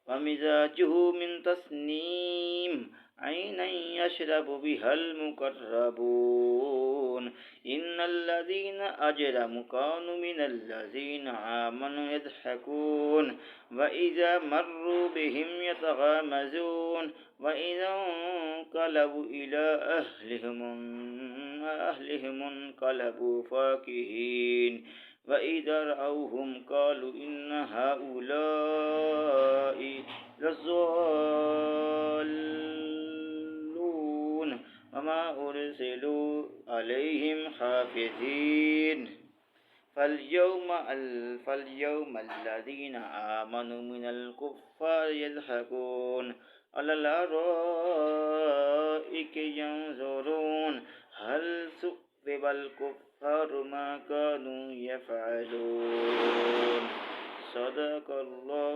ومزاجه من تسنيم عينا يشرب بها المقربون إن الذين أجرموا كانوا من الذين آمنوا يضحكون وإذا مروا بهم يتغامزون وإذا انقلبوا إلى أهلهم انقلبوا فاكهين وإذا رأوهم قالوا إن هؤلاء لضالون وما أرسلوا عليهم حافظين فاليوم الذين آمنوا من الكفار يضحكون على الأرائك ينظرون هل ثوب الكفار ما كانوا يفعلون صدق الله